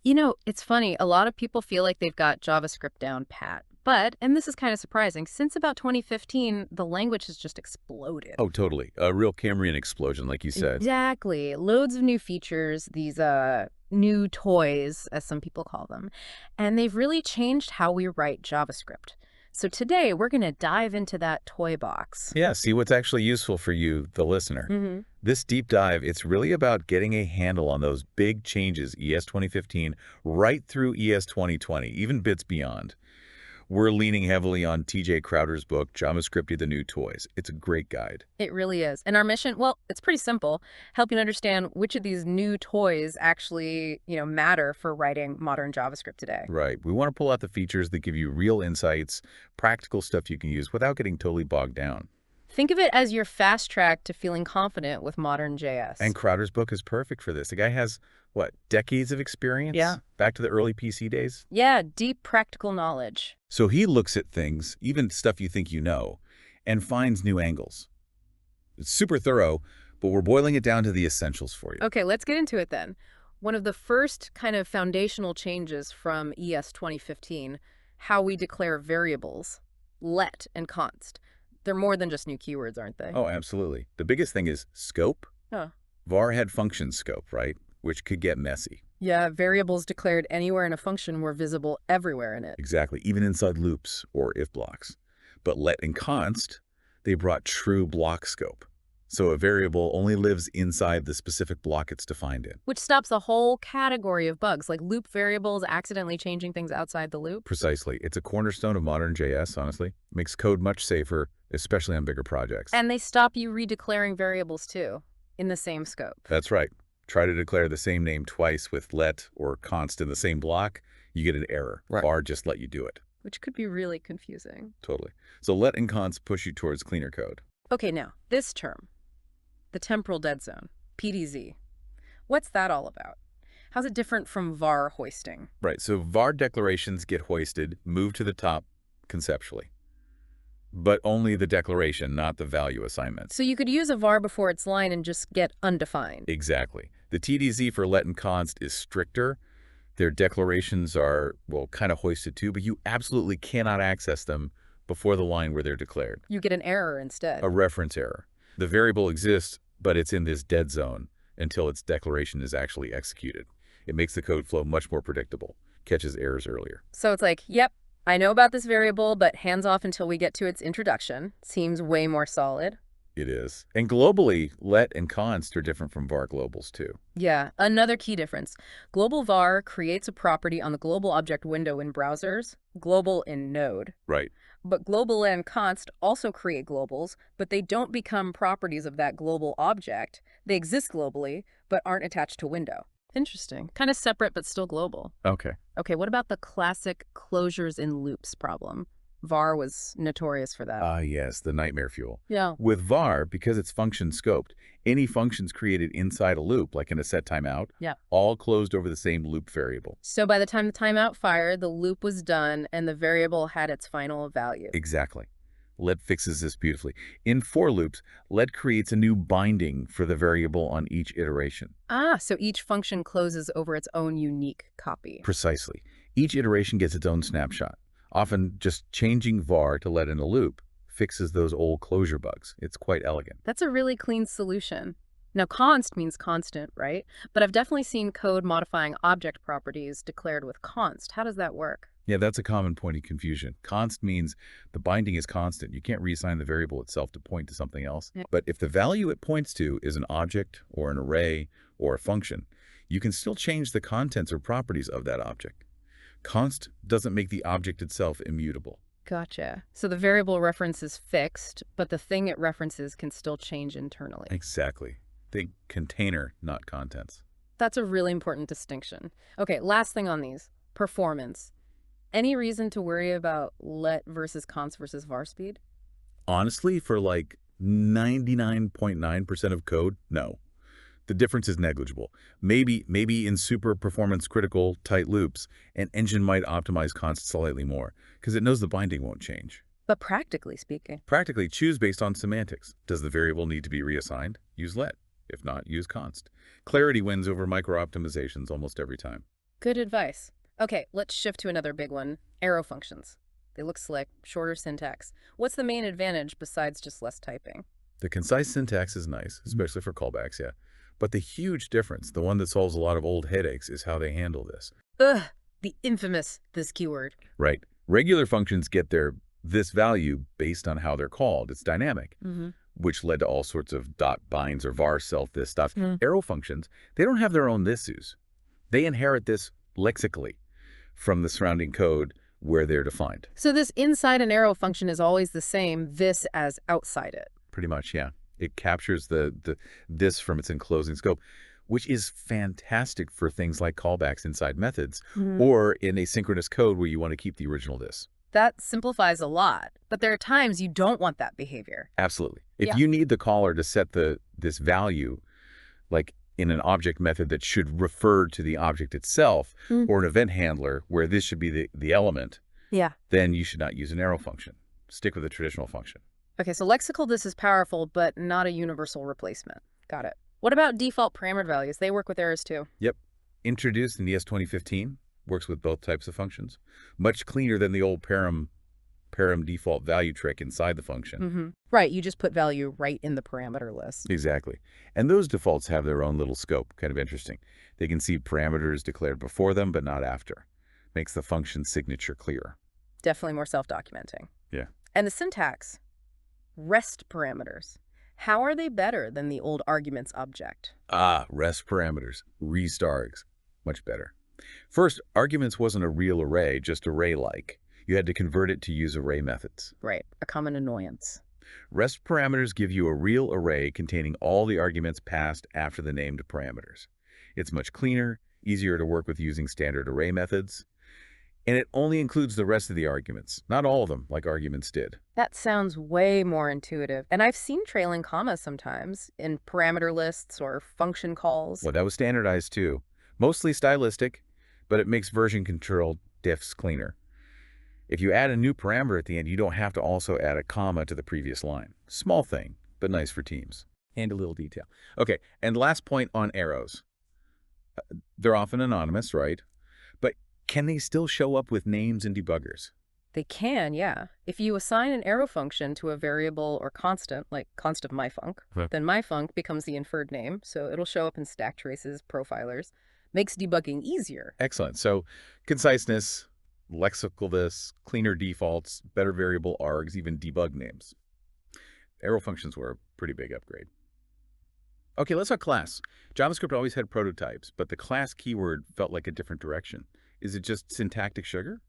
It's funny. A lot of people feel like they've got JavaScript down pat. But, and this is kind of surprising, since about 2015, the language has just exploded. Oh, totally. A real Cambrian explosion, like you said. Exactly. Loads of new features, these new toys, as some people call them. And they've really changed how we write JavaScript. So today, we're going to dive into that toy box. Yeah, see what's actually useful for you, the listener. hmm This deep dive, it's really about getting a handle on those big changes, ES 2015, right through ES 2020, even bits beyond. We're leaning heavily on TJ Crowder's book, JavaScript: The New Toys. It's a great guide. It really is. And our mission, well, it's pretty simple, helping you understand which of these new toys actually, matter for writing modern JavaScript today. Right. We want to pull out the features that give you real insights, practical stuff you can use without getting totally bogged down. Think of it as your fast track to feeling confident with modern And JS. Crowder's book is perfect for this. The guy has, what, decades of experience? Yeah. Back to the early PC days? Yeah, deep practical knowledge. So he looks at things, even stuff you think you know, and finds new angles. It's super thorough, but we're boiling it down to the essentials for you. Okay, let's get into it then. One of the first kind of foundational changes from ES 2015, how we declare variables, let and const. They're more than just new keywords, aren't they? Oh, absolutely. The biggest thing is scope. Huh. var had function scope, right? Which could get messy. Yeah, variables declared anywhere in a function were visible everywhere in it. Exactly, even inside loops or if blocks. But let and const, they brought true block scope. So a variable only lives inside the specific block it's defined in. Which stops a whole category of bugs, like loop variables accidentally changing things outside the loop. Precisely. It's a cornerstone of modern JS, honestly. Makes code much safer, especially on bigger projects. And they stop you redeclaring variables too, in the same scope. That's right. Try to declare the same name twice with let or const in the same block, you get an error. Right. Var just let you do it. Which could be really confusing. Totally. So let and const push you towards cleaner code. Okay, now, this term, the temporal dead zone, PDZ. What's that all about? How's it different from var hoisting? Right, so var declarations get hoisted, moved to the top conceptually. But only the declaration, not the value assignment. So you could use a var before its line and just get undefined. Exactly. The TDZ for let and const is stricter. Their declarations are, well, kind of hoisted too, but you absolutely cannot access them before the line where they're declared. You get an error instead. A reference error. The variable exists, but it's in this dead zone until its declaration is actually executed. It makes the code flow much more predictable, catches errors earlier. So it's like, yep, I know about this variable, but hands off until we get to its introduction. Seems way more solid. It is. And globally, let and const are different from var globals too. Yeah, another key difference. Global var creates a property on the global object window in browsers, global in Node. Right. But global and const also create globals, but they don't become properties of that global object. They exist globally, but aren't attached to window. Interesting. Kind of separate, but still global. Okay. Okay, what about the classic closures in loops problem? var was notorious for that. Ah, yes, the nightmare fuel. Yeah. With var, because it's function scoped, any functions created inside a loop, like in a set timeout, Yeah. all closed over the same loop variable. So by the time the timeout fired, the loop was done and the variable had its final value. Exactly. Let fixes this beautifully. In for loops, let creates a new binding for the variable on each iteration. Ah, so each function closes over its own unique copy. Precisely. Each iteration gets its own snapshot. Often just changing var to let in a loop fixes those old closure bugs. It's quite elegant. That's a really clean solution. Now, const means constant, right? But I've definitely seen code modifying object properties declared with const. How does that work? Yeah, that's a common point of confusion. Const means the binding is constant. You can't reassign the variable itself to point to something else. Yeah. But if the value it points to is an object or an array or a function, you can still change the contents or properties of that object. Const doesn't make the object itself immutable. Gotcha. So the variable reference is fixed, but the thing it references can still change internally. Exactly. Think container, not contents. That's a really important distinction. Okay, last thing on these. Performance. Any reason to worry about let versus const versus var speed? Honestly, for like 99.9% of code, no. The difference is negligible. Maybe in super performance critical tight loops, an engine might optimize const slightly more because it knows the binding won't change. But practically speaking. Practically, choose based on semantics. Does the variable need to be reassigned? Use let. If not, use const. Clarity wins over micro optimizations almost every time. Good advice. Okay, let's shift to another big one, arrow functions. They look slick, shorter syntax. What's the main advantage besides just less typing? The concise syntax is nice, especially for callbacks, yeah. But the huge difference, the one that solves a lot of old headaches, is how they handle this. Ugh, the infamous this keyword. Right. Regular functions get their this value based on how they're called. It's dynamic, Mm-hmm. which led to all sorts of dot binds or var self this stuff. Mm. Arrow functions, they don't have their own thisus. They inherit this lexically from the surrounding code where they're defined. So this inside an arrow function is always the same, this as outside it. Pretty much, yeah. It captures the this from its enclosing scope, which is fantastic for things like callbacks inside methods Mhm. or in asynchronous code where you want to keep the original this. That simplifies a lot, but there are times you don't want that behavior. Absolutely. If Yeah. you need the caller to set this value, like in an object method that should refer to the object itself, Mm. or an event handler where this should be the element, Yeah. then you should not use an arrow function. Stick with a traditional function. Okay, so lexical this is powerful, but not a universal replacement. Got it. What about default parameter values? They work with errors too. Yep. Introduced in ES 2015, works with both types of functions. Much cleaner than the old param default value trick inside the function. Mm-hmm. Right, you just put value right in the parameter list. Exactly. And those defaults have their own little scope. Kind of interesting. They can see parameters declared before them, but not after. Makes the function signature clearer. Definitely more self-documenting. Yeah. And the syntax, REST parameters. How are they better than the old arguments object? Ah, REST parameters. Restargs. Much better. First, arguments wasn't a real array, just array-like. You had to convert it to use array methods. Right, a common annoyance. REST parameters give you a real array containing all the arguments passed after the named parameters. It's much cleaner, easier to work with using standard array methods, and it only includes the rest of the arguments, not all of them, like arguments did. That sounds way more intuitive. And I've seen trailing commas sometimes in parameter lists or function calls. Well, that was standardized too. Mostly stylistic, but it makes version control diffs cleaner. If you add a new parameter at the end, you don't have to also add a comma to the previous line. Small thing, but nice for teams. And a little detail. Okay, and last point on arrows. They're often anonymous, right? But can they still show up with names and debuggers? They can, yeah. If you assign an arrow function to a variable or constant, like const of myfunc, Okay. then myfunc becomes the inferred name, so it'll show up in stack traces, profilers. Makes debugging easier. Excellent. So conciseness, lexical this, cleaner defaults, better variable args, even debug names. Arrow functions were a pretty big upgrade. Okay, let's talk class. JavaScript always had prototypes, but the class keyword felt like a different direction. Is it just syntactic sugar?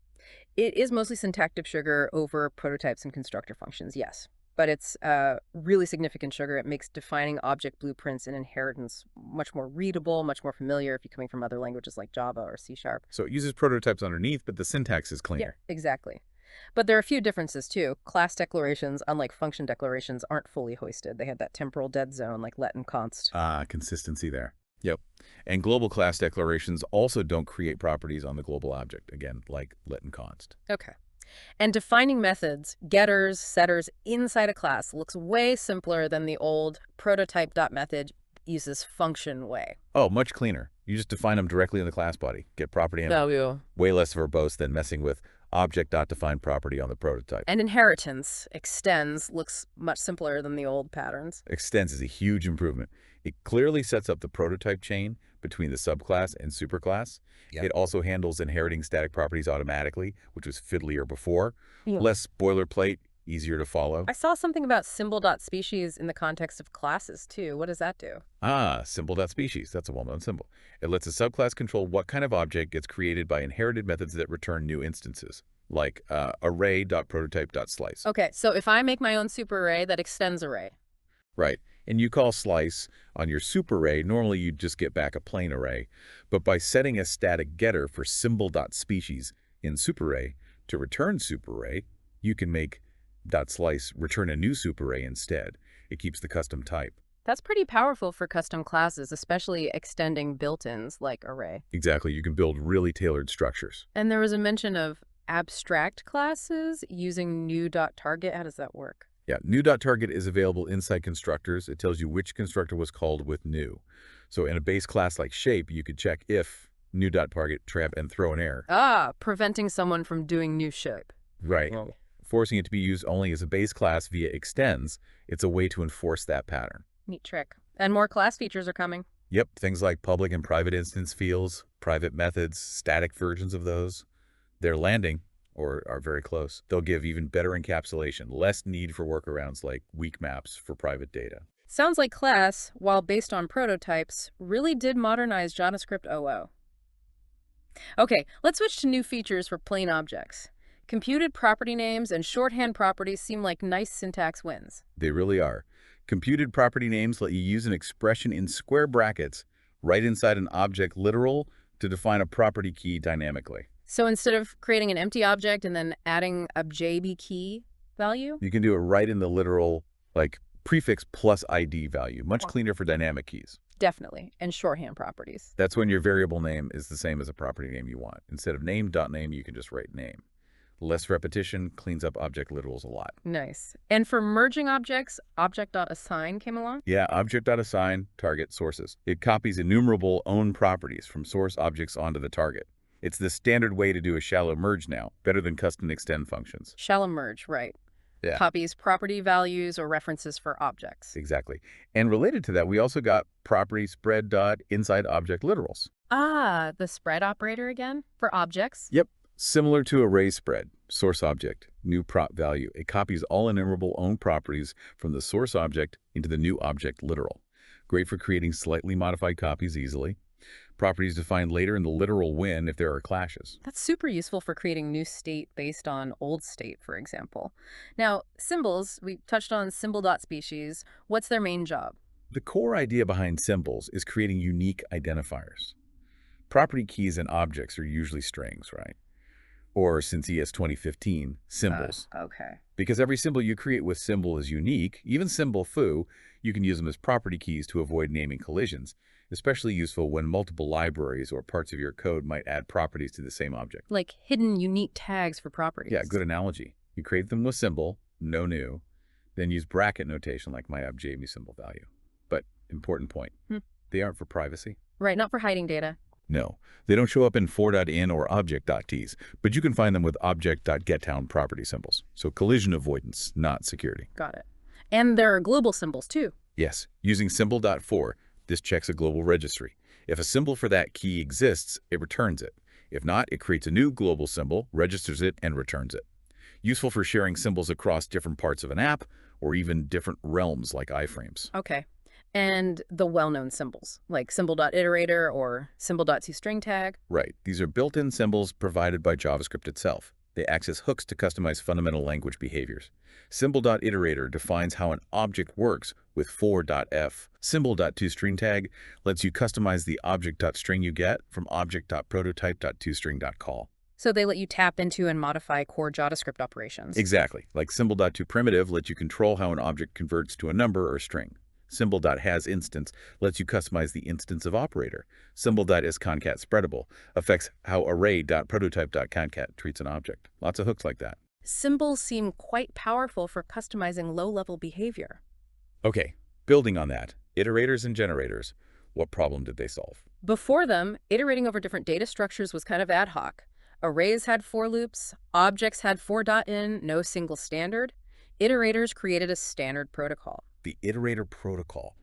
It is mostly syntactic sugar over prototypes and constructor functions, yes. But it's really significant sugar. It makes defining object blueprints and inheritance much more readable, much more familiar if you're coming from other languages like Java or C#. So it uses prototypes underneath, but the syntax is Yeah, cleaner. exactly. But there are a few differences too. Class declarations, unlike function declarations, aren't fully hoisted. They have that temporal dead zone like let and const. Ah, consistency there. Yep. And global class declarations also don't create properties on the global object, again, like let and const. Okay. And defining methods, getters, setters inside a class looks way simpler than the old prototype.method uses function way. Oh, much cleaner. You just define them directly in the class body. Get property in. yeah. Way less verbose than messing with object.defined property on the prototype. And inheritance, extends, looks much simpler than the old patterns. Extends is a huge improvement. It clearly sets up the prototype chain between the subclass and superclass. Yep. It also handles inheriting static properties automatically, which was fiddlier before. Yeah. Less boilerplate, easier to follow. I saw something about symbol.species in the context of classes too. What does that do? Ah, symbol.species. That's a well-known symbol. It lets a subclass control what kind of object gets created by inherited methods that return new instances, like array.prototype.slice. Okay, so if I make my own superarray that extends array. Right. And you call slice on your superarray, normally you'd just get back a plain array. But by setting a static getter for symbol.species in superarray to return superarray, you can make .slice return a new superarray instead. It keeps the custom type. That's pretty powerful for custom classes, especially extending built-ins like array. Exactly. You can build really tailored structures. And there was a mention of abstract classes using new.target. How does that work? Yeah, new.target is available inside constructors. It tells you which constructor was called with new. So in a base class like shape, you could check if New dot target, trap, and throw an error. Ah, preventing someone from doing new shape. Right. Oh. Forcing it to be used only as a base class via extends. It's a way to enforce that pattern. Neat trick. And more class features are coming. Yep, things like public and private instance fields, private methods, static versions of those. They're landing, or are very close. They'll give even better encapsulation, less need for workarounds like weak maps for private data. Sounds like class, while based on prototypes, really did modernize JavaScript OO. Okay, let's switch to new features for plain objects. Computed property names and shorthand properties seem like nice syntax wins. They really are. Computed property names let you use an expression in square brackets right inside an object literal to define a property key dynamically. So instead of creating an empty object and then adding a JB key value? You can do it right in the literal, like, prefix plus ID value. Much cleaner for dynamic keys. Definitely, and shorthand properties. That's when your variable name is the same as a property name you want. Instead of name.name, you can just write name. Less repetition cleans up object literals a lot. Nice. And for merging objects, object.assign came along? Yeah, object.assign target sources. It copies innumerable own properties from source objects onto the target. It's the standard way to do a shallow merge now, better than custom extend functions. Shallow merge, right. Yeah. Copies property values or references for objects. Exactly. And related to that, we also got property spread dot inside object literals. Ah, the spread operator again? For objects? Yep. Similar to array spread, source object, new prop value. It copies all enumerable own properties from the source object into the new object literal. Great for creating slightly modified copies easily. Properties defined later in the literal win if there are clashes. That's super useful for creating new state based on old state, for example. Now, symbols, we touched on symbol.species. What's their main job? The core idea behind symbols is creating unique identifiers. Property keys and objects are usually strings, right? Or, since ES 2015, symbols. Okay. Because every symbol you create with symbol is unique, even symbol foo, you can use them as property keys to avoid naming collisions, especially useful when multiple libraries or parts of your code might add properties to the same object. Like hidden unique tags for properties. Yeah, good analogy. You create them with symbol, no new, then use bracket notation like my objjb symbol value. But, important point, they aren't for privacy. Right, not for hiding data. No, they don't show up in for.in or object.ts, but you can find them with object.getTown property symbols. So collision avoidance, not security. Got it. And there are global symbols too. Yes, using symbol.for, this checks a global registry. If a symbol for that key exists, it returns it. If not, it creates a new global symbol, registers it, and returns it. Useful for sharing symbols across different parts of an app or even different realms like iframes. Okay. And the well-known symbols, like symbol.iterator or symbol.toStringTag. Right. These are built-in symbols provided by JavaScript itself. They access hooks to customize fundamental language behaviors. Symbol.iterator defines how an object works with for.f. Symbol.toStringTag lets you customize the object.string you get from object.prototype.toString.call. So they let you tap into and modify core JavaScript operations. Exactly. Like symbol.toPrimitive lets you control how an object converts to a number or string. Symbol.hasInstance lets you customize the instance of operator. Symbol.isConcatSpreadable affects how array.prototype.concat treats an object. Lots of hooks like that. Symbols seem quite powerful for customizing low-level behavior. Okay, building on that, iterators and generators, what problem did they solve? Before them, iterating over different data structures was kind of ad hoc. Arrays had for loops, objects had for.in, no single standard. Iterators created a standard protocol. The iterator protocol.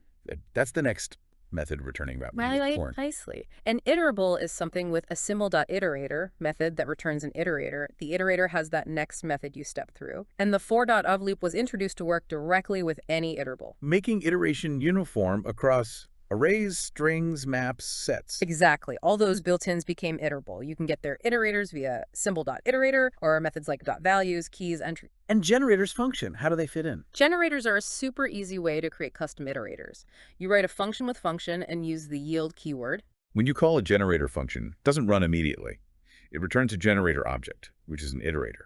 That's the next method returning route. Right, nicely. An iterable is something with a symbol.iterator method that returns an iterator. The iterator has that next method you step through. And the for.of loop was introduced to work directly with any iterable. Making iteration uniform across arrays, strings, maps, sets. Exactly. All those built-ins became iterable. You can get their iterators via symbol.iterator or methods like .values, keys, entry. And generators function. How do they fit in? Generators are a super easy way to create custom iterators. You write a function with function and use the yield keyword. When you call a generator function, it doesn't run immediately. It returns a generator object, which is an iterator.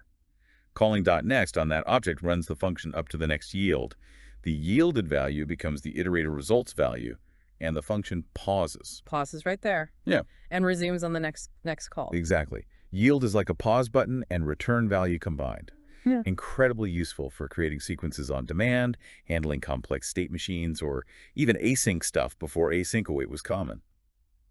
Calling .next on that object runs the function up to the next yield. The yielded value becomes the iterator results value, and the function pauses. Pauses right there. Yeah. And resumes on the next call. Exactly. Yield is like a pause button and return value combined. Yeah. Incredibly useful for creating sequences on demand, handling complex state machines, or even async stuff before async await was common.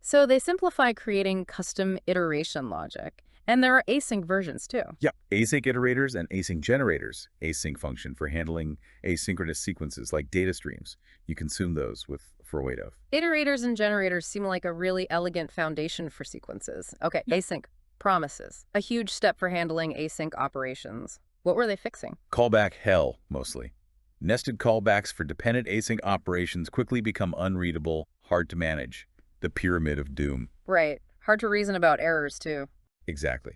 So they simplify creating custom iteration logic. And there are async versions too. Yep, async iterators and async generators. Async function for handling asynchronous sequences like data streams. You consume those for weight of. Iterators and generators seem like a really elegant foundation for sequences. Okay, async promises. A huge step for handling async operations. What were they fixing? Callback hell, mostly. Nested callbacks for dependent async operations quickly become unreadable, hard to manage. The pyramid of doom. Right. Hard to reason about errors too. Exactly.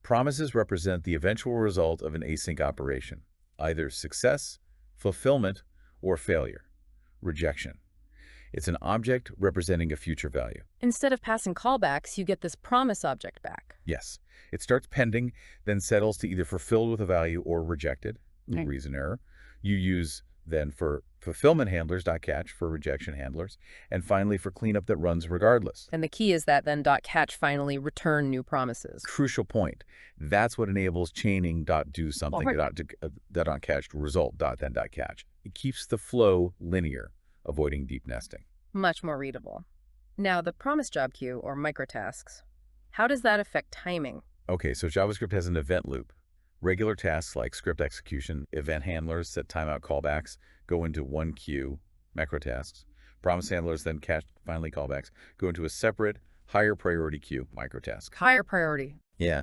Promises represent the eventual result of an async operation, either success, fulfillment, or failure, rejection. It's an object representing a future value. Instead of passing callbacks, you get this promise object back. Yes, it starts pending, then settles to either fulfilled with a value or rejected, Okay. reason error. You use then for fulfillment handlers, .catch for rejection handlers, and finally for cleanup that runs regardless. And the key is that then .catch finally return new promises. Crucial point. That's what enables chaining .do something, .catch result then .catch. It keeps the flow linear, avoiding deep nesting. Much more readable. Now, the promise job queue, or microtasks, how does that affect timing? Okay, so JavaScript has an event loop. Regular tasks like script execution, event handlers, set timeout callbacks go into one queue, macro tasks. Promise handlers, then catch finally callbacks, go into a separate, higher priority queue, microtask. Higher priority. Yeah.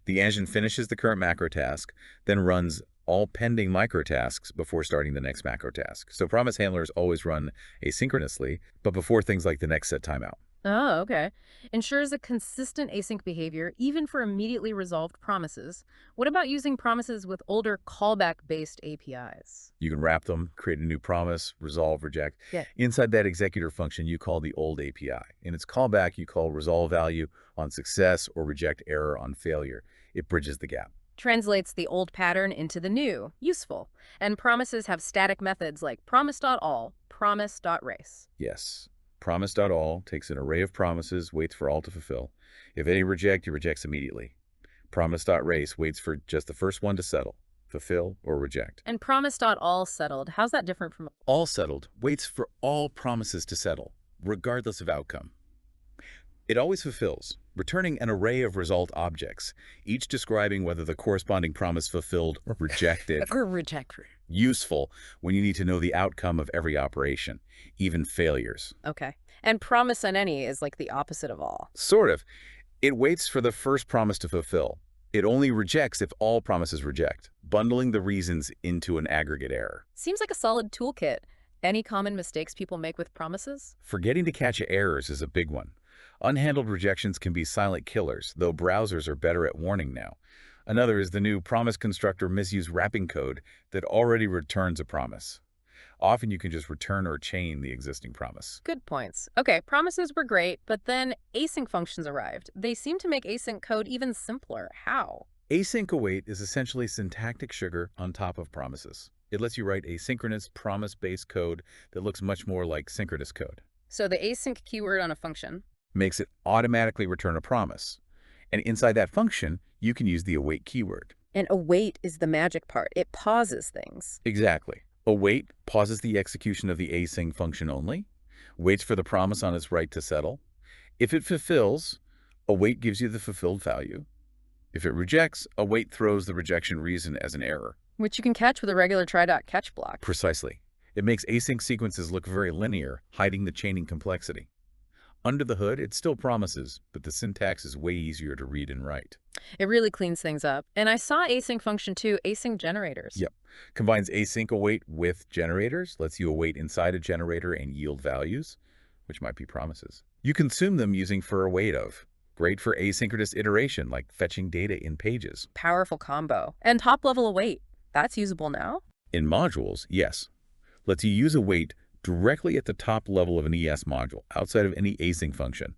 The engine finishes the current macro task, then runs all pending microtasks before starting the next macro task. So promise handlers always run asynchronously, but before things like the next set timeout. Oh, okay. Ensures a consistent async behavior, even for immediately resolved promises. What about using promises with older callback-based APIs? You can wrap them, create a new promise, resolve, reject. Yeah. Inside that executor function, you call the old API. In its callback, you call resolve value on success or reject error on failure. It bridges the gap. Translates the old pattern into the new. Useful. And promises have static methods like promise.all, promise.race. Yes. Promise.all takes an array of promises, waits for all to fulfill. If any reject, it rejects immediately. Promise.race waits for just the first one to settle, fulfill, or reject. And promise.all settled. How's that different from... All settled waits for all promises to settle, regardless of outcome. It always fulfills, returning an array of result objects, each describing whether the corresponding promise fulfilled or rejected. Or rejected. Useful when you need to know the outcome of every operation, even failures. Okay. And promise on any is like the opposite of all. Sort of. It waits for the first promise to fulfill. It only rejects if all promises reject, bundling the reasons into an aggregate error. Seems like a solid toolkit. Any common mistakes people make with promises? Forgetting to catch errors is a big one. Unhandled rejections can be silent killers, though browsers are better at warning now. Another is the new promise constructor misuse wrapping code that already returns a promise. Often you can just return or chain the existing promise. Good points. Okay, promises were great, but then async functions arrived. They seem to make async code even simpler. How? Async await is essentially syntactic sugar on top of promises. It lets you write asynchronous promise-based code that looks much more like synchronous code. So the async keyword on a function Makes it automatically return a promise. And inside that function, you can use the await keyword. And await is the magic part. It pauses things. Exactly. Await pauses the execution of the async function only, waits for the promise on its right to settle. If it fulfills, await gives you the fulfilled value. If it rejects, await throws the rejection reason as an error. Which you can catch with a regular try.catch block. Precisely. It makes async sequences look very linear, hiding the chaining complexity. Under the hood, it still promises, but the syntax is way easier to read and write. It really cleans things up. And I saw async function too, async generators. Yep. Combines async await with generators, lets you await inside a generator and yield values, which might be promises. You consume them using for await of. Great for asynchronous iteration, like fetching data in pages. Powerful combo. And top-level await. That's usable now? In modules, yes. Lets you use await directly at the top level of an ES module, outside of any async function.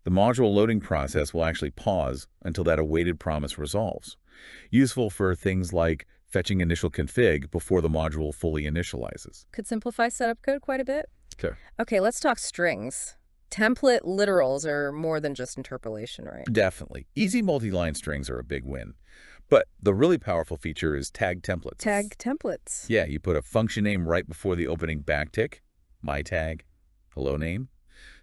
The module loading process will actually pause until that awaited promise resolves. Useful for things like fetching initial config before the module fully initializes. Could simplify setup code quite a bit. Okay. Okay, let's talk strings. Template literals are more than just interpolation, right? Definitely. Easy multi-line strings are a big win. But the really powerful feature is tag templates. Tag templates. Yeah, you put a function name right before the opening backtick, my tag, hello name.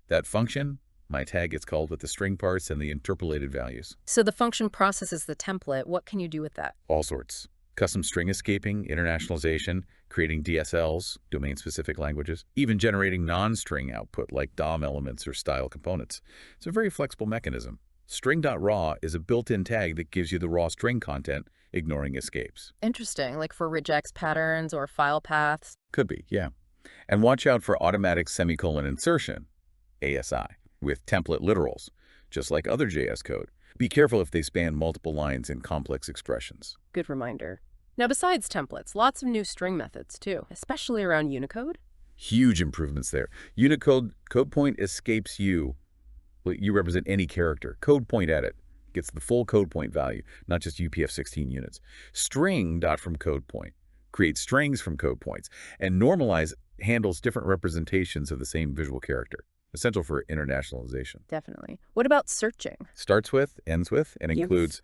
That function My tag gets called with the string parts and the interpolated values. So the function processes the template. What can you do with that? All sorts. Custom string escaping, internationalization, creating DSLs, domain-specific languages, even generating non-string output like DOM elements or style components. It's a very flexible mechanism. String.raw is a built-in tag that gives you the raw string content, ignoring escapes. Interesting, like for regex patterns or file paths. Could be, yeah. And watch out for automatic semicolon insertion, ASI, with template literals, just like other JS code. Be careful if they span multiple lines in complex expressions. Good reminder. Now, besides templates, lots of new string methods too, especially around Unicode. Huge improvements there. Unicode code point escapes you. Well, you represent any character. Code point edit gets the full code point value, not just UPF-16 units. String.from code point creates strings from code points, and normalize handles different representations of the same visual character, essential for internationalization. Definitely. What about searching? Starts with, ends with, and includes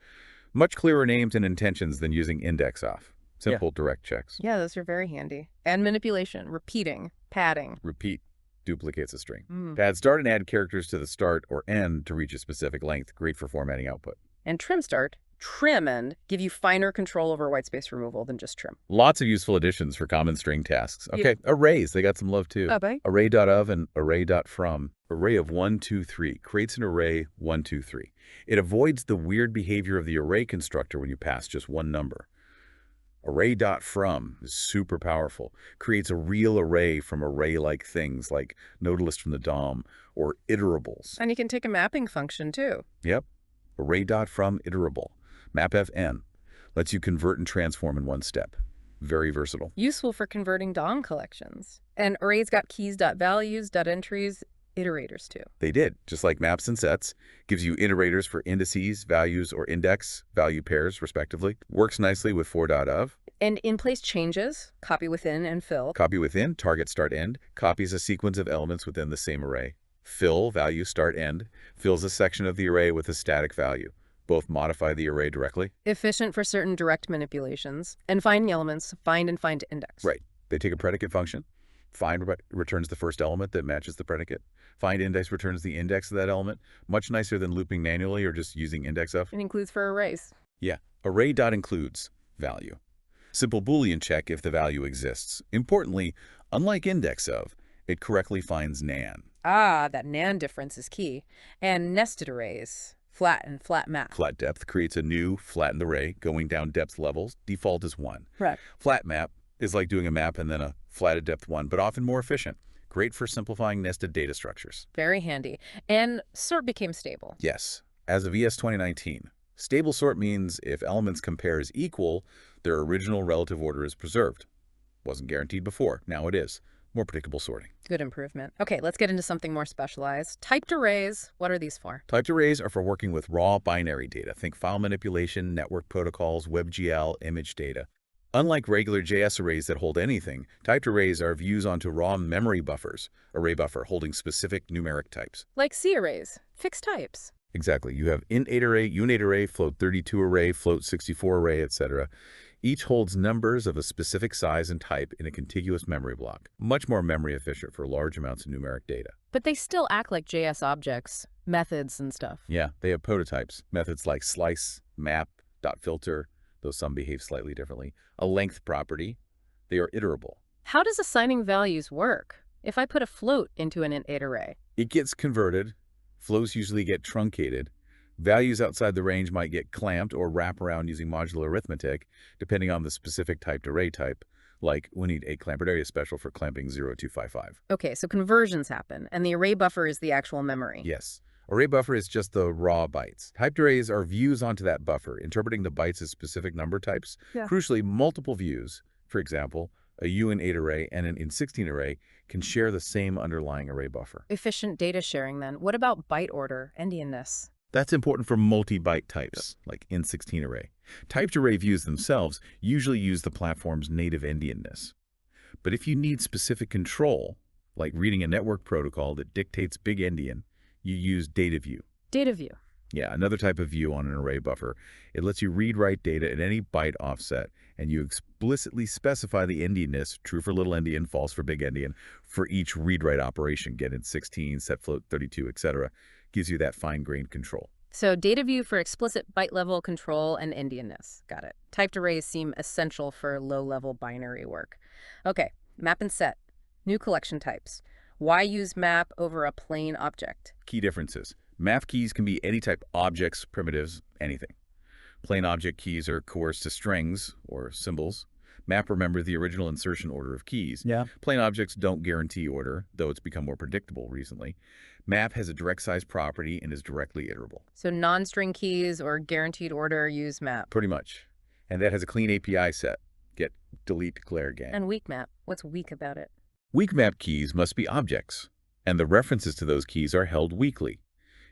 much clearer names and intentions than using index off. Simple, direct checks. Yeah, those are very handy. And manipulation, repeating, padding. Repeat duplicates a string. Pad start and add characters to the start or end to reach a specific length. Great for formatting output. And trim start, trim end give you finer control over white space removal than just trim. Lots of useful additions for common string tasks. Okay, arrays, they got some love too. Okay. Array.of and array.from. Array of 1, 2, 3 creates an array 1, 2, 3. It avoids the weird behavior of the array constructor when you pass just one number. Array.from is super powerful. Creates a real array from array-like things like nodalist from the DOM or iterables. And you can take a mapping function too. Yep. Array.from iterable. Mapfn lets you convert and transform in one step. Very versatile. Useful for converting DOM collections. And arrays got keys.values, .entries, iterators too. They did, just like maps and sets. Gives you iterators for indices, values, or index value pairs, respectively. Works nicely with 4.of. And in-place changes, copy within and fill. Copy within, target start end, copies a sequence of elements within the same array. Fill, value start end, fills a section of the array with a static value. Both modify the array directly. Efficient for certain direct manipulations. And finding elements, find and find to index. Right. They take a predicate function. Find returns the first element that matches the predicate. Find index returns the index of that element. Much nicer than looping manually or just using index of. It includes for arrays. Yeah. Array.includes value. Simple Boolean check if the value exists. Importantly, unlike index of, it correctly finds nan. Ah, that nan difference is key. And nested arrays, flat and flat map. Flat depth creates a new flattened array going down depth levels. Default is 1. Correct. Flat map is like doing a map and then a flat at depth 1, but often more efficient. Great for simplifying nested data structures. Very handy. And sort became stable. Yes. As of ES 2019, stable sort means if elements compare as equal, their original relative order is preserved. Wasn't guaranteed before. Now it is. More predictable sorting. Good improvement. Okay, let's get into something more specialized. Typed arrays, what are these for? Typed arrays are for working with raw binary data. Think file manipulation, network protocols, WebGL, image data. Unlike regular JS arrays that hold anything, typed arrays are views onto raw memory buffers, array buffer holding specific numeric types. Like C arrays, fixed types. Exactly. You have int8 array, unit array, float32 array, float64 array, etc. Each holds numbers of a specific size and type in a contiguous memory block. Much more memory efficient for large amounts of numeric data. But they still act like JS objects, methods and stuff. Yeah, they have prototypes. Methods like slice, map, .filter, though some behave slightly differently. A length property. They are iterable. How does assigning values work? If I put a float into an int8 array. It gets converted. Flows usually get truncated. Values outside the range might get clamped or wrap around using modular arithmetic, depending on the specific typed array type. Like, we need a clamped area special for clamping 0255. Okay, so conversions happen, and the array buffer is the actual memory. Yes. Array buffer is just the raw bytes. Typed arrays are views onto that buffer, interpreting the bytes as specific number types. Yeah. Crucially, multiple views, for example, a uint8 array and an int16 array, can share the same underlying array buffer. Efficient data sharing, then. What about byte order, endianness? That's important for multi-byte types, like int16 array. Typed array views themselves usually use the platform's native endianness. But if you need specific control, like reading a network protocol that dictates big endian, you use data view. Data view. Yeah, another type of view on an array buffer. It lets you read-write data at any byte offset, and you explicitly specify the endianness, true for little endian, false for big endian, for each read-write operation, get int16, set float 32, etc. gives you that fine-grained control. So data view for explicit byte-level control and Indianness. Got it. Typed arrays seem essential for low-level binary work. Okay, map and set. New collection types. Why use map over a plain object? Key differences. Map keys can be any type objects, primitives, anything. Plain object keys are coerced to strings or symbols. Map remembers the original insertion order of keys. Yeah. Plain objects don't guarantee order, though it's become more predictable recently. Map has a direct size property and is directly iterable. So non-string keys or guaranteed order use map. Pretty much. And that has a clean API set. Get, delete, declare, gang. And weak map. What's weak about it? Weak map keys must be objects, and the references to those keys are held weakly.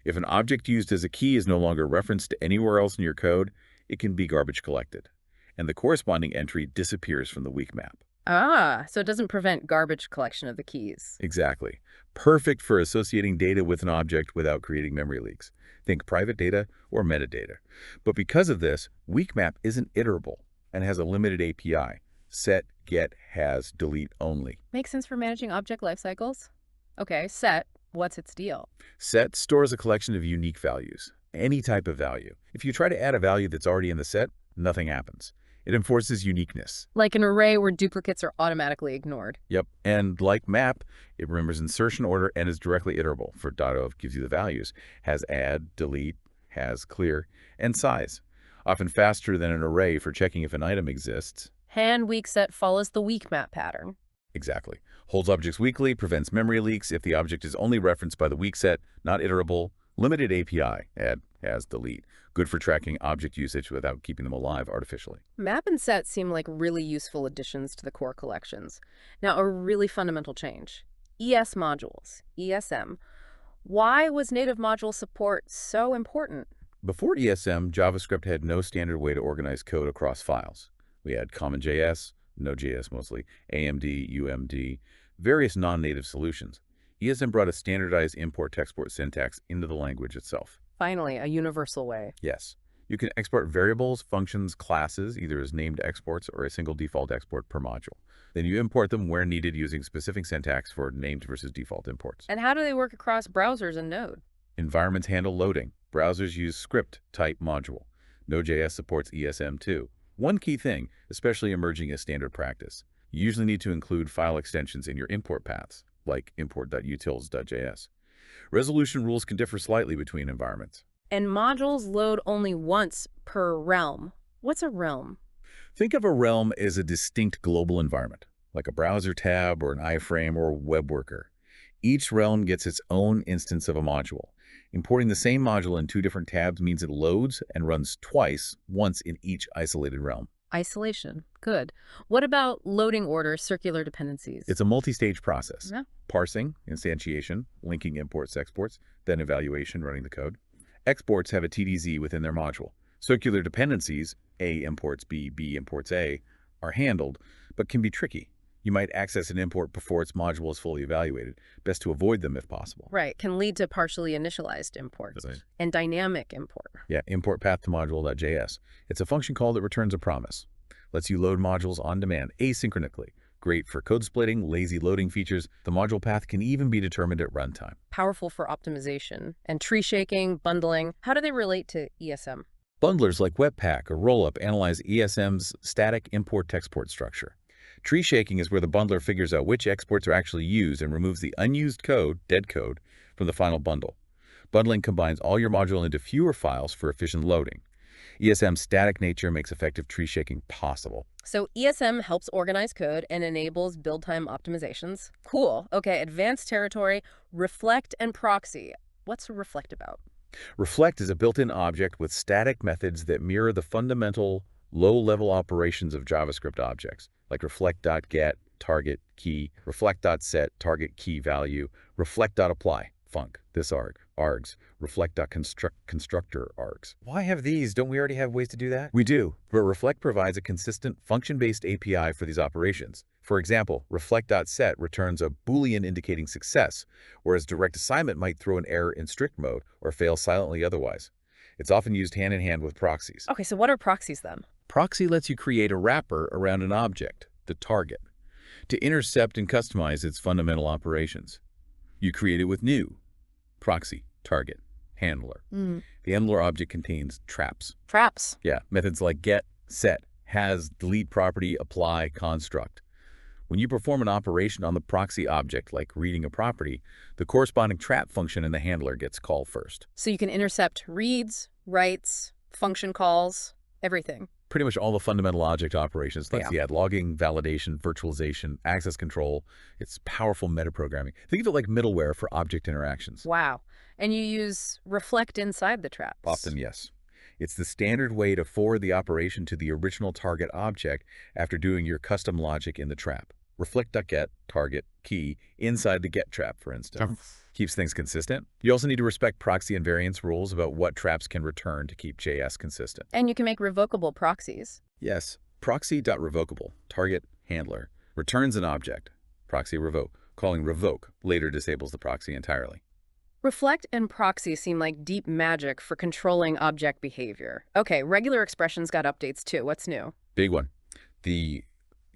If an object used as a key is no longer referenced anywhere else in your code, it can be garbage collected, and the corresponding entry disappears from the weak map. Ah, so it doesn't prevent garbage collection of the keys. Exactly. Perfect for associating data with an object without creating memory leaks. Think private data or metadata. But because of this, weak map isn't iterable and has a limited API. Set, get, has, delete only. Makes sense for managing object lifecycles. Okay, set. What's its deal? Set stores a collection of unique values, any type of value. If you try to add a value that's already in the set, nothing happens. It enforces uniqueness. Like an array where duplicates are automatically ignored. Yep, and like map, it remembers insertion order and is directly iterable. For .of gives you the values, has add, delete, has clear, and size. Often faster than an array for checking if an item exists. Hand weak set follows the weak map pattern. Exactly. Holds objects weakly, prevents memory leaks if the object is only referenced by the weak set, not iterable. Limited API, add, has, delete. Good for tracking object usage without keeping them alive artificially. Map and set seem like really useful additions to the core collections. Now, a really fundamental change. ES modules, ESM. Why was native module support so important? Before ESM, JavaScript had no standard way to organize code across files. We had CommonJS, Node.js mostly, AMD, UMD, various non-native solutions. ESM brought a standardized import-export syntax into the language itself. Finally, a universal way. Yes. You can export variables, functions, classes, either as named exports or a single default export per module. Then you import them where needed using specific syntax for named versus default imports. And how do they work across browsers and Node? Environments handle loading. Browsers use script type module. Node.js supports ESM too. One key thing, especially emerging as standard practice, you usually need to include file extensions in your import paths, like import.utils.js. Resolution rules can differ slightly between environments. And modules load only once per realm. What's a realm? Think of a realm as a distinct global environment, like a browser tab or an iframe or a web worker. Each realm gets its own instance of a module. Importing the same module in two different tabs means it loads and runs twice, once in each isolated realm. Isolation. Good. What about loading order circular dependencies? It's a multi-stage process. Yeah. Parsing, instantiation, linking imports, exports, then evaluation, running the code. Exports have a TDZ within their module. Circular dependencies, A imports B, B imports A, are handled, but can be tricky. You might access an import before its module is fully evaluated. Best to avoid them if possible. Right. Can lead to partially initialized imports. Right. And dynamic import. Yeah, import path to module.js. It's a function call that returns a promise. Lets you load modules on demand, asynchronously. Great for code splitting, lazy loading features. The module path can even be determined at runtime. Powerful for optimization. And tree shaking, bundling. How do they relate to ESM? Bundlers like Webpack or Rollup analyze ESM's static import-export structure. Tree shaking is where the bundler figures out which exports are actually used and removes the unused code, dead code, from the final bundle. Bundling combines all your module into fewer files for efficient loading. ESM's static nature makes effective tree shaking possible. So ESM helps organize code and enables build time optimizations. Cool. Okay, advanced territory, reflect and proxy. What's reflect about? Reflect is a built-in object with static methods that mirror the fundamental low-level operations of JavaScript objects, like reflect.get, target, key, reflect.set, target, key, value, reflect.apply, func, this arg, args, reflect.constructor, args. Why have these? Don't we already have ways to do that? We do, but Reflect provides a consistent function-based API for these operations. For example, reflect.set returns a Boolean indicating success, whereas direct assignment might throw an error in strict mode or fail silently otherwise. It's often used hand-in-hand with proxies. Okay, so what are proxies then? Proxy lets you create a wrapper around an object, the target, to intercept and customize its fundamental operations. You create it with new, proxy, target. handler. Mm. The handler object contains traps. Traps. Yeah, methods like get, set, has, delete property, apply, construct. When you perform an operation on the proxy object, like reading a property, the corresponding trap function in the handler gets called first. So you can intercept reads, writes, function calls, everything. Pretty much all the fundamental object operations, like Yeah. the logging, validation, virtualization, access control. It's powerful metaprogramming. Think of it like middleware for object interactions. Wow. And you use reflect inside the traps. Often, yes. It's the standard way to forward the operation to the original target object after doing your custom logic in the trap. Reflect.get, target, key, inside the get trap, for instance. Keeps things consistent. You also need to respect proxy invariance rules about what traps can return to keep JS consistent. And you can make revocable proxies. Yes, proxy.revocable, target, handler, returns an object, proxy revoke. Calling revoke later disables the proxy entirely. Reflect and proxy seem like deep magic for controlling object behavior. Okay, regular expressions got updates too. What's new? Big one. The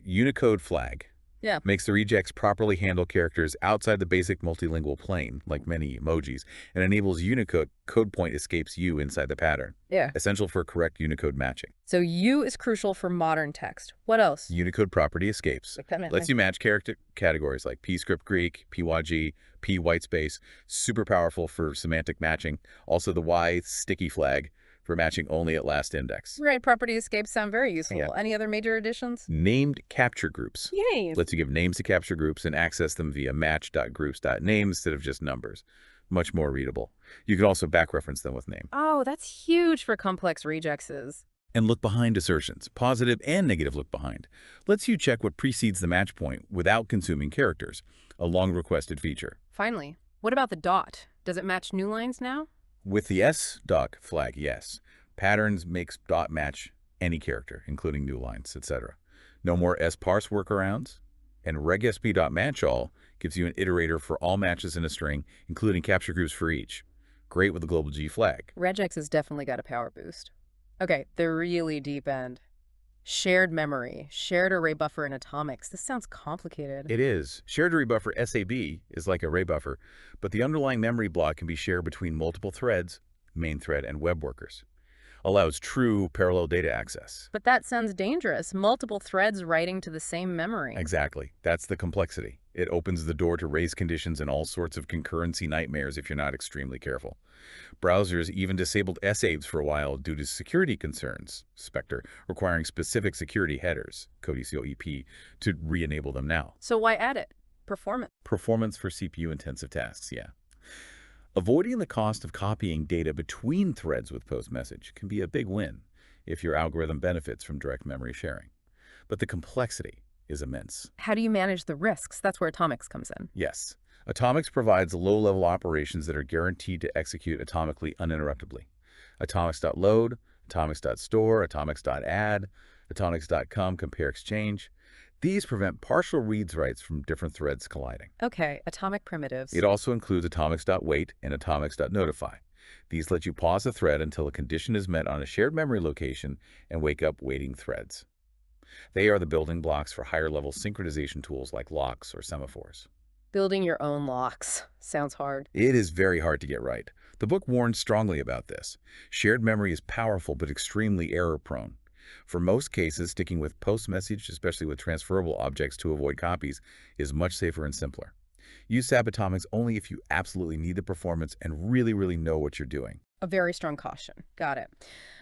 Unicode flag. Yeah. Makes the regex properly handle characters outside the basic multilingual plane, like many emojis, and enables Unicode code point escapes U inside the pattern. Yeah. Essential for correct Unicode matching. So U is crucial for modern text. What else? Unicode property escapes. Lets you match character categories like PScript Greek, PYG, P whitespace. Super powerful for semantic matching. Also the Y sticky flag for matching only at last index. Right, property escapes sound very useful. Yeah. Any other major additions? Named capture groups. Yay. Lets you give names to capture groups and access them via match.groups.name instead of just numbers. Much more readable. You can also back-reference them with name. Oh, that's huge for complex regexes. And look behind assertions, positive and negative look behind. Lets you check what precedes the match point without consuming characters, a long-requested feature. Finally, what about the dot? Does it match new lines now? With the sdoc flag, yes. Patterns makes dot match any character, including new lines, etc. No more sparse workarounds. And regsp.matchAll gives you an iterator for all matches in a string, including capture groups for each. Great with the global G flag. Regex has definitely got a power boost. Okay, the really deep end. Shared memory, shared array buffer, and atomics. This sounds complicated. It is. Shared array buffer, SAB, is like array buffer, but the underlying memory block can be shared between multiple threads, main thread, and web workers. Allows true parallel data access. But that sounds dangerous. Multiple threads writing to the same memory. Exactly. That's the complexity. It opens the door to race conditions and all sorts of concurrency nightmares if you're not extremely careful. Browsers even disabled SABs for a while due to security concerns, Spectre, requiring specific security headers, codec, to re-enable them now. So why add it? Performance. Performance for CPU-intensive tasks, yeah. Avoiding the cost of copying data between threads with post-message can be a big win if your algorithm benefits from direct memory sharing. But the complexity is immense. How do you manage the risks? That's where atomics comes in. Yes. Atomics provides low-level operations that are guaranteed to execute atomically uninterruptedly. Atomics.load, atomics.store, atomics.add, atomics.com compare exchange. These prevent partial reads-writes from different threads colliding. Okay, atomic primitives. It also includes atomics.wait and atomics.notify. These let you pause a thread until a condition is met on a shared memory location and wake up waiting threads. They are the building blocks for higher-level synchronization tools like locks or semaphores. Building your own locks. Sounds hard. It is very hard to get right. The book warns strongly about this. Shared memory is powerful but extremely error-prone. For most cases, sticking with post-message, especially with transferable objects to avoid copies, is much safer and simpler. Use Sabatomics only if you absolutely need the performance and really know what you're doing. A very strong caution. Got it.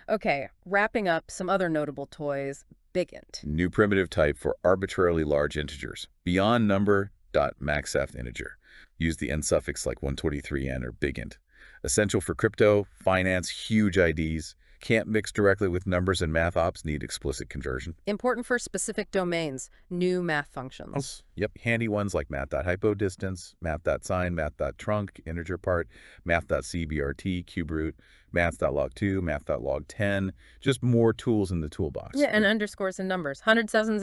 Okay, wrapping up some other notable toys. Bigint. New primitive type for arbitrarily large integers. Beyond number.maxf integer. Use the n suffix like 123n or bigint. Essential for crypto, finance, huge IDs. Can't mix directly with numbers and math ops, need explicit conversion. Important for specific domains, new math functions. Yep, handy ones like math.hypodistance, math.sign, math.trunc, integer part, math.cbrt, cuberoot, math.log2, math.log10. Just more tools in the toolbox. Yeah, and underscores and numbers. 100,000.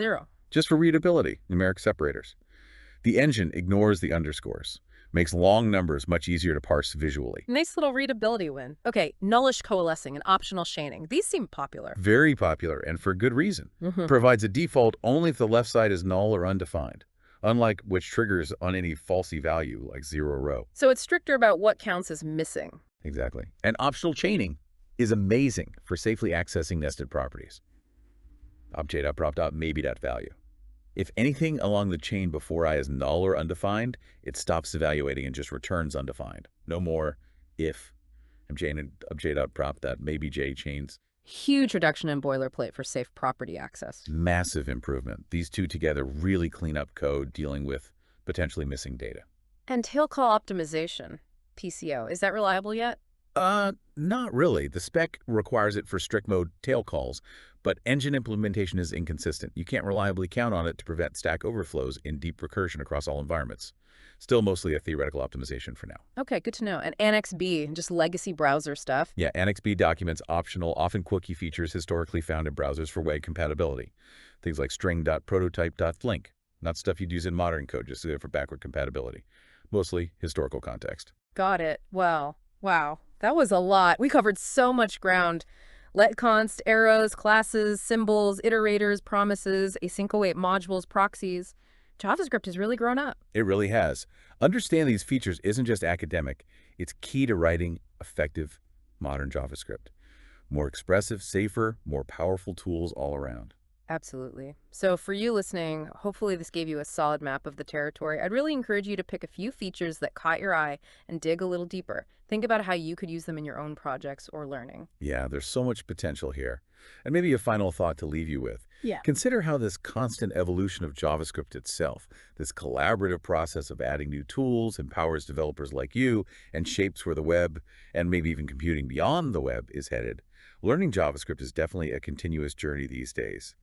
Just for readability, numeric separators. The engine ignores the underscores. Makes long numbers much easier to parse visually. Nice little readability win. Okay, nullish coalescing and optional chaining. These seem popular. Very popular, and for good reason. Provides a default only if the left side is null or undefined, unlike which triggers on any falsy value like 0 row. So it's stricter about what counts as missing. Exactly. And optional chaining is amazing for safely accessing nested properties. Obj.prop.maybe.value. If anything along the chain before I is null or undefined, it stops evaluating and just returns undefined. No more if obj.prop.maybe.j chains. Huge reduction in boilerplate for safe property access. Massive improvement. These two together really clean up code dealing with potentially missing data. And tail call optimization, PCO, is that reliable yet? Not really. The spec requires it for strict mode tail calls, but engine implementation is inconsistent. You can't reliably count on it to prevent stack overflows in deep recursion across all environments. Still mostly a theoretical optimization for now. Okay, good to know. And Annex B, just legacy browser stuff. Yeah, Annex B documents optional, often quirky features historically found in browsers for web compatibility. Things like string.prototype.flink, not stuff you'd use in modern code, just for backward compatibility. Mostly historical context. Got it. Well, wow. That was a lot. We covered so much ground. Let const, arrows, classes, symbols, iterators, promises, async await modules, proxies. JavaScript has really grown up. It really has. Understanding these features isn't just academic. It's key to writing effective modern JavaScript. More expressive, safer, more powerful tools all around. Absolutely. So for you listening, hopefully this gave you a solid map of the territory. I'd really encourage you to pick a few features that caught your eye and dig a little deeper. Think about how you could use them in your own projects or learning. Yeah, there's so much potential here. And maybe a final thought to leave you with. Yeah. Consider how this constant evolution of JavaScript itself, this collaborative process of adding new tools, empowers developers like you and shapes where the web, and maybe even computing beyond the web, is headed. Learning JavaScript is definitely a continuous journey these days.